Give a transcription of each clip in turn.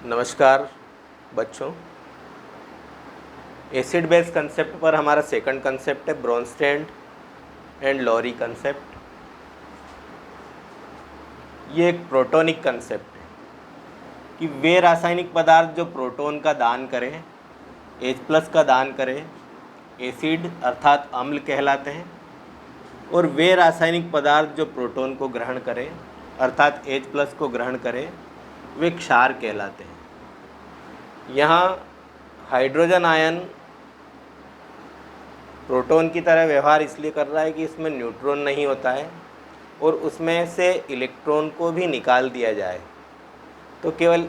नमस्कार बच्चों, acid base concept पर हमारा सेकंड कंसेप्ट है ब्रोंस्टेड एंड लॉरी कंसेप्ट। ये एक प्रोटोनिक कंसेप्ट है कि वे रासायनिक पदार्थ जो प्रोटॉन का दान करें, H+ का दान करें, एसिड अर्थात अम्ल कहलाते हैं, और वे रासायनिक पदार्थ जो प्रोटॉन को ग्रहण करें अर्थात H+ को ग्रहण करें, वे क्षार कहलाते हैं। यहाँ हाइड्रोजन आयन प्रोटॉन की तरह व्यवहार इसलिए कर रहा है कि इसमें न्यूट्रॉन नहीं होता है और उसमें से इलेक्ट्रॉन को भी निकाल दिया जाए तो केवल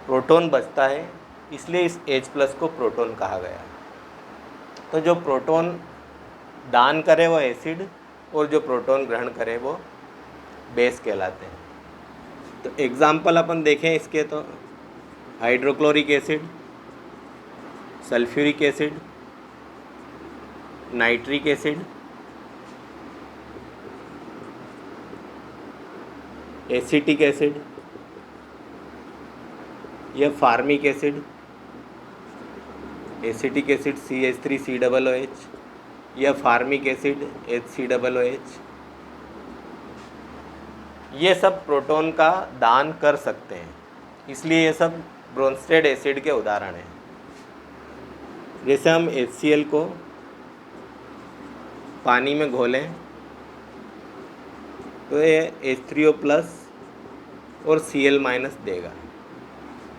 प्रोटॉन बचता है, इसलिए इस H+ को प्रोटॉन कहा गया। तो जो प्रोटॉन दान करे वो एसिड और जो प्रोटॉन ग्रहण करे वो बेस कहलाते हैं। तो एग्जाम्पल अपन देखें इसके, तो hydrochloric acid, sulphuric acid, nitric acid, acetic acid, यह formic acid, acetic acid CH3COOH, यह फार्मिक एसिड HCOOH, ये सब प्रोटॉन का दान कर सकते हैं, इसलिए ये सब ब्रोंस्टेड एसिड के उदाहरण हैं। जैसे हम HCl को पानी में घोलें तो ये H3O+ और Cl- देगा।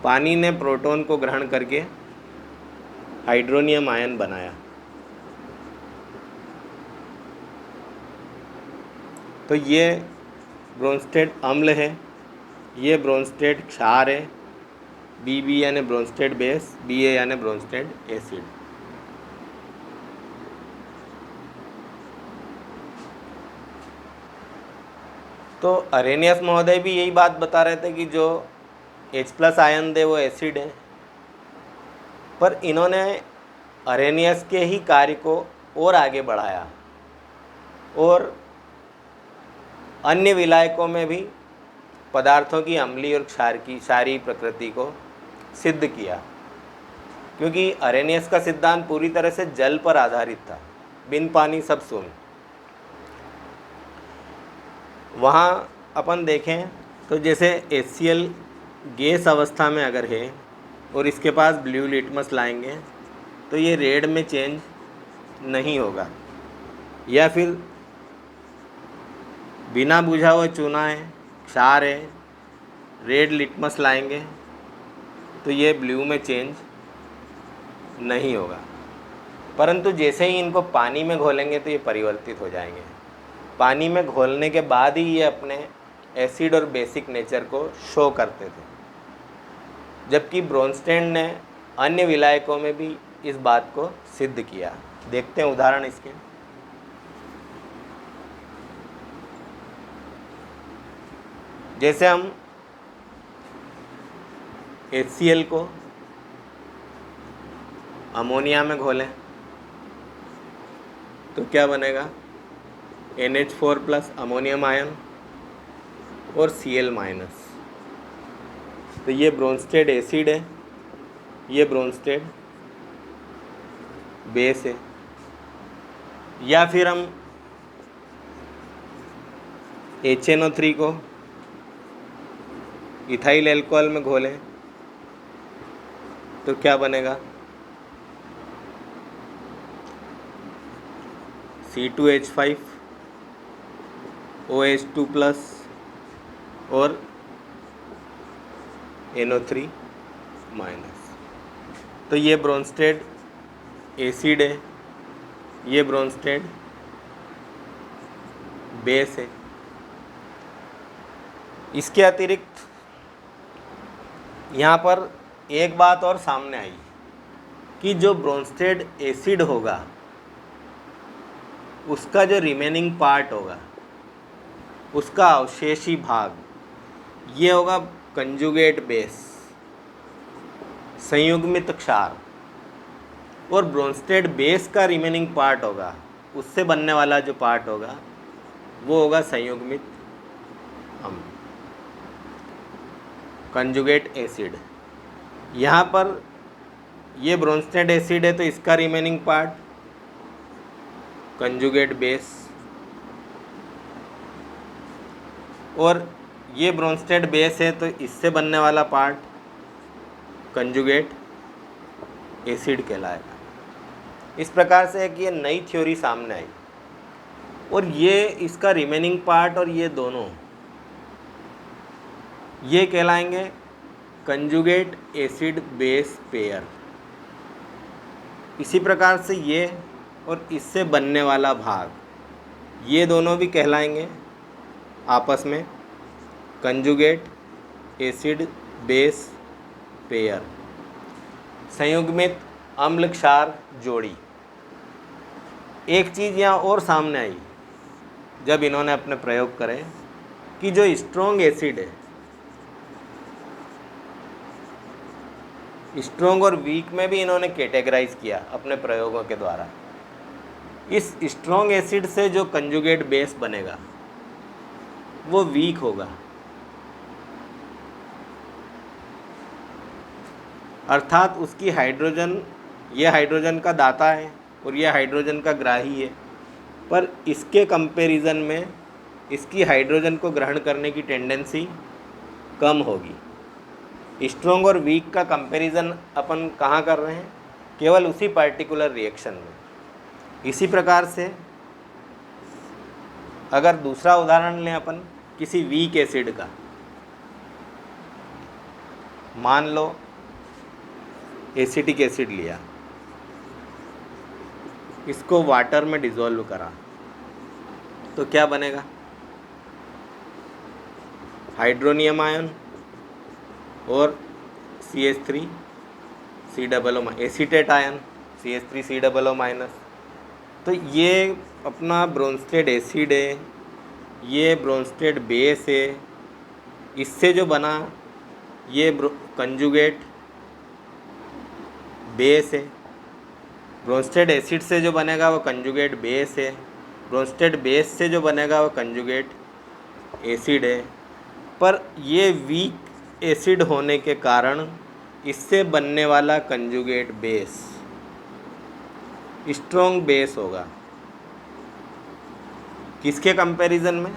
पानी ने प्रोटॉन को ग्रहण करके हाइड्रोनियम आयन बनाया। तो ये ब्रोंस्टेड अम्ल है, ये ब्रोंस्टेड क्षार है, BB यानी ब्रोंस्टेड बेस, BA यानी ब्रोंस्टेड एसिड। तो अरेनियस महोदय भी यही बात बता रहे थे कि जो H+ आयन दे वो एसिड है, पर इन्होंने अरेनियस के ही कार्य को और आगे बढ़ाया और अन्य विलायकों में भी पदार्थों की अम्लीय और क्षारीय प्रकृति को सिद्ध किया, क्योंकि अरेनियस का सिद्धांत पूरी तरह से जल पर आधारित था, बिन पानी सब शून्य। वहाँ अपन देखें तो जैसे HCl गैस अवस्था में अगर है और इसके पास ब्लू लिटमस लाएंगे तो ये रेड में चेंज नहीं होगा, या फिर बिना बुझा हुआ चूना है, क्षार है, रेड लिटमस लाएंगे तो ये ब्लू में चेंज नहीं होगा, परंतु जैसे ही इनको पानी में घोलेंगे तो ये परिवर्तित हो जाएंगे। पानी में घोलने के बाद ही ये अपने एसिड और बेसिक नेचर को शो करते थे, जबकि ब्रोंस्टेड ने अन्य विलायकों में भी इस बात को सिद्ध किया। देखते हैं उदाहरण इसके। जैसे हम HCl को अमोनिया में घोलें तो क्या बनेगा? NH4+ अमोनियम आयन और Cl-। तो ये ब्रोंस्टेड एसिड है, ये ब्रोंस्टेड बेस है। या फिर हम HNO3 को इथाइल एल्कोहल में घोलें तो क्या बनेगा? C2H5 OH2+ और NO3-। तो ये ब्रोंस्टेड एसिड है, ये ब्रोंस्टेड बेस है। इसके अतिरिक्त यहाँ पर एक बात और सामने आई कि जो ब्रोंस्टेड एसिड होगा उसका जो रिमेनिंग पार्ट होगा, उसका अवशेषी भाग, ये होगा कंजुगेट बेस, संयुग्मित क्षार, और ब्रोंस्टेड बेस का रिमेनिंग पार्ट होगा, उससे बनने वाला जो पार्ट होगा वो होगा संयुग्मित अम्ल। Conjugate acid. यहाँ पर ये ब्रोंस्टेड एसिड है तो इसका रिमेनिंग पार्ट कंजुगेट बेस, और ये ब्रोंस्टेड बेस है तो इससे बनने वाला पार्ट कंजुगेट एसिड कहलाएगा। इस प्रकार से एक ये नई थ्योरी सामने आई, और ये इसका रिमेनिंग पार्ट और ये दोनों ये कहलाएंगे कंजुगेट एसिड बेस पेयर। इसी प्रकार से ये और इससे बनने वाला भाग ये दोनों भी कहलाएंगे आपस में कंजुगेट एसिड बेस पेयर, संयुग्मित अम्ल क्षार जोड़ी। एक चीज़ यहाँ और सामने आई जब इन्होंने अपने प्रयोग करे कि जो स्ट्रॉन्ग एसिड है, स्ट्रॉन्ग और वीक में भी इन्होंने कैटेगराइज किया अपने प्रयोगों के द्वारा। इस स्ट्रॉन्ग एसिड से जो कंजुगेट बेस बनेगा वो वीक होगा, अर्थात उसकी हाइड्रोजन, ये हाइड्रोजन का दाता है और ये हाइड्रोजन का ग्राही है, पर इसके कंपैरिजन में इसकी हाइड्रोजन को ग्रहण करने की टेंडेंसी कम होगी। स्ट्रॉन्ग और वीक का कंपैरिजन अपन कहाँ कर रहे हैं? केवल उसी पार्टिकुलर रिएक्शन में। इसी प्रकार से अगर दूसरा उदाहरण लें अपन किसी वीक एसिड का, मान लो एसिटिक एसिड लिया, इसको वाटर में डिज़ोल्व करा तो क्या बनेगा? हाइड्रोनियम आयन और CH3 COO acetate ion CH3 COO minus. तो ये अपना ब्रोंस्टेड एसिड है, ये ब्रोंस्टेड बेस है, इससे जो बना ये कंजुगेट बेस है। ब्रोंस्टेड एसिड से जो बनेगा वो कंजुगेट बेस है, ब्रोंस्टेड बेस से जो बनेगा वो कंजुगेट एसिड है। पर ये वीक एसिड होने के कारण इससे बनने वाला कंजुगेट बेस स्ट्रॉन्ग बेस होगा। किसके कंपैरिजन में?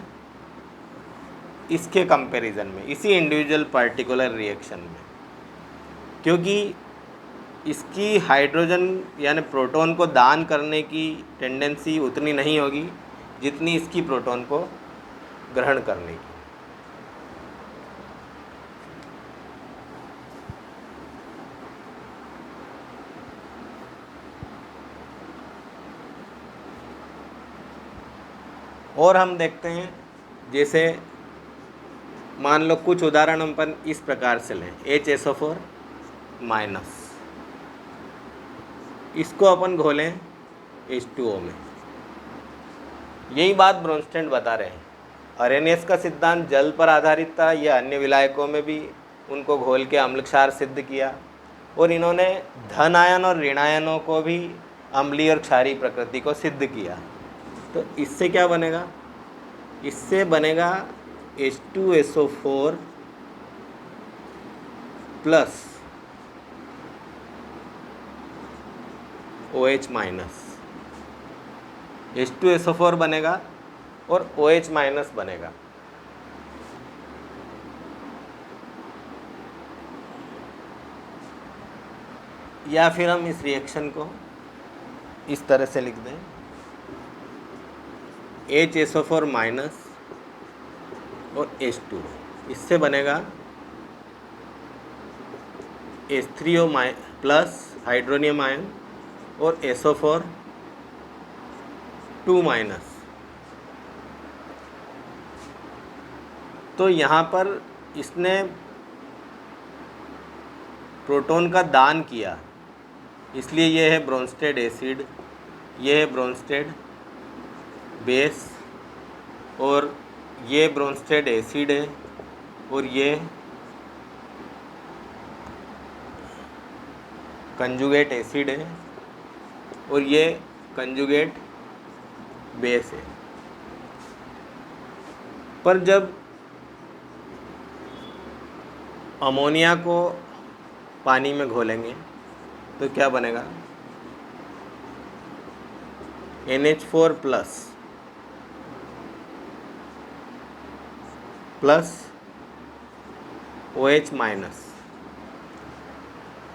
इसके कंपैरिजन में, इसी इंडिविजुअल पार्टिकुलर रिएक्शन में, क्योंकि इसकी हाइड्रोजन यानी प्रोटॉन को दान करने की टेंडेंसी उतनी नहीं होगी जितनी इसकी प्रोटॉन को ग्रहण करने की। और हम देखते हैं, जैसे मान लो कुछ उदाहरण अपन इस प्रकार से लें, HSO4 माइनस, इसको अपन घोलें H2O में। यही बात ब्रोंस्टेड बता रहे हैं। अरेनियस का सिद्धांत जल पर आधारित था, यह अन्य विलायकों में भी उनको घोल के अम्ल क्षार सिद्ध किया, और इन्होंने धन आयन और ऋण आयनों को भी अम्लीय और क्षारीय प्रकृति को सिद्ध किया। तो इससे क्या बनेगा? इससे बनेगा H2SO4 plus OH minus. H2SO4 बनेगा और OH माइनस बनेगा। या फिर हम इस रिएक्शन को इस तरह से लिख दें, HSO4 माइनस और H2, इससे बनेगा H3O प्लस हाइड्रोनियम आयन और SO4 2 माइनस। तो यहाँ पर इसने प्रोटॉन का दान किया, इसलिए ये है ब्रोंस्टेड एसिड, ये है ब्रोंस्टेड बेस, और ये ब्रोंस्टेड एसिड है, और ये कंजुगेट एसिड है, और ये कंजुगेट बेस है। पर जब अमोनिया को पानी में घोलेंगे तो क्या बनेगा, NH4 प्लस OH माइनस।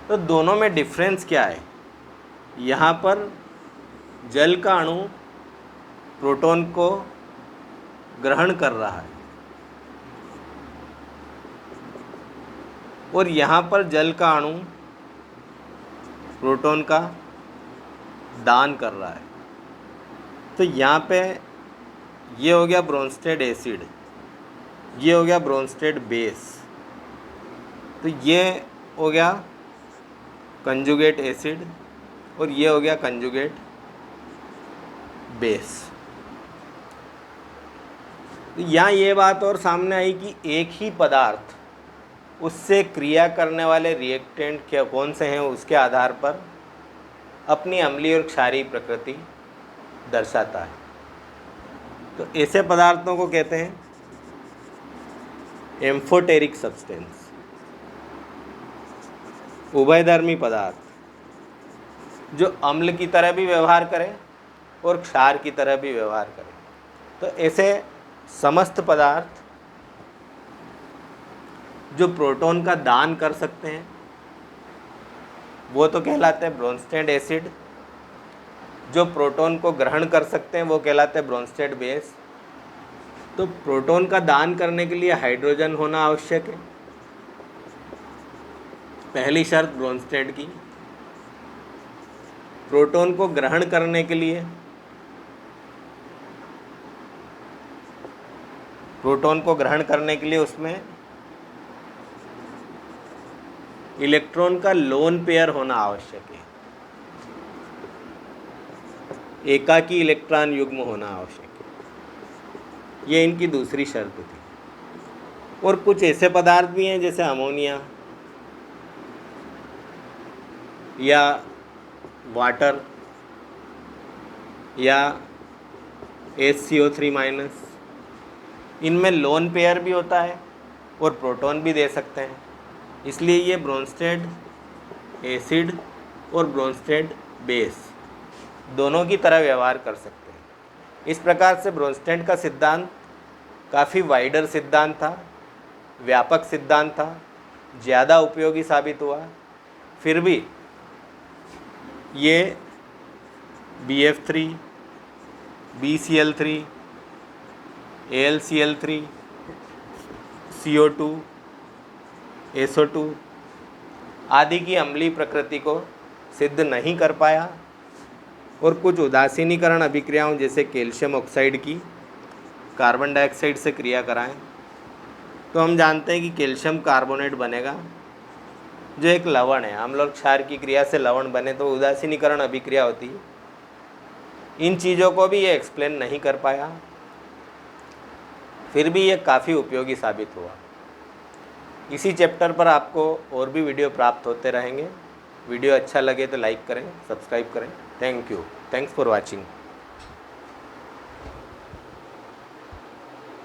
तो दोनों में डिफरेंस क्या है, यहाँ पर जल का अणु प्रोटॉन को ग्रहण कर रहा है और यहाँ पर जल का अणु प्रोटॉन का दान कर रहा है। तो यहाँ पे ये हो गया ब्रोंस्टेड एसिड, ये हो गया ब्रोंस्टेड बेस, तो ये हो गया कंजुगेट एसिड और ये हो गया कंजुगेट बेस। तो यहाँ ये बात और सामने आई कि एक ही पदार्थ उससे क्रिया करने वाले रिएक्टेंट क्या कौन से हैं उसके आधार पर अपनी अम्लीय और क्षारीय प्रकृति दर्शाता है। तो ऐसे पदार्थों को कहते हैं एम्फोटेरिक सब्सटेंस, उभयधर्मी पदार्थ जो अम्ल की तरह भी व्यवहार करें और क्षार की तरह भी व्यवहार करें। तो ऐसे समस्त पदार्थ जो प्रोटॉन का दान कर सकते हैं वो तो कहलाते हैं ब्रोंस्टेड एसिड, जो प्रोटॉन को ग्रहण कर सकते हैं वो कहलाते हैं ब्रोंस्टेड बेस। तो प्रोटॉन का दान करने के लिए हाइड्रोजन होना आवश्यक है, पहली शर्त ब्रोंस्टेड की। प्रोटॉन को ग्रहण करने के लिए उसमें इलेक्ट्रॉन का लोन पेयर होना आवश्यक है, एकाकी इलेक्ट्रॉन युग्म होना आवश्यक है, ये इनकी दूसरी शर्त थी। और कुछ ऐसे पदार्थ भी हैं जैसे अमोनिया या वाटर या HCO3-, इनमें लोन पेयर भी होता है और प्रोटॉन भी दे सकते हैं, इसलिए ये ब्रोंस्टेड एसिड और ब्रोंस्टेड बेस दोनों की तरह व्यवहार कर सकते हैं। इस प्रकार से ब्रोंस्टेड का सिद्धांत काफ़ी वाइडर सिद्धांत था, व्यापक सिद्धांत था, ज़्यादा उपयोगी साबित हुआ। फिर भी ये BF3, BCl3, AlCl3, CO2, SO2 आदि की अम्लीय प्रकृति को सिद्ध नहीं कर पाया और कुछ उदासीनीकरण अभिक्रियाओं जैसे कैल्शियम ऑक्साइड की कार्बन डाइऑक्साइड से क्रिया कराएं तो हम जानते हैं कि कैल्शियम कार्बोनेट बनेगा जो एक लवण है। अम्ल और क्षार की क्रिया से लवण बने तो उदासीनीकरण अभिक्रिया होती है। इन चीज़ों को भी ये एक्सप्लेन नहीं कर पाया, फिर भी ये काफ़ी उपयोगी साबित हुआ। इसी चैप्टर पर आपको और भी वीडियो प्राप्त होते रहेंगे। वीडियो अच्छा लगे तो लाइक करें, सब्सक्राइब करें। Thank you, thanks for watching.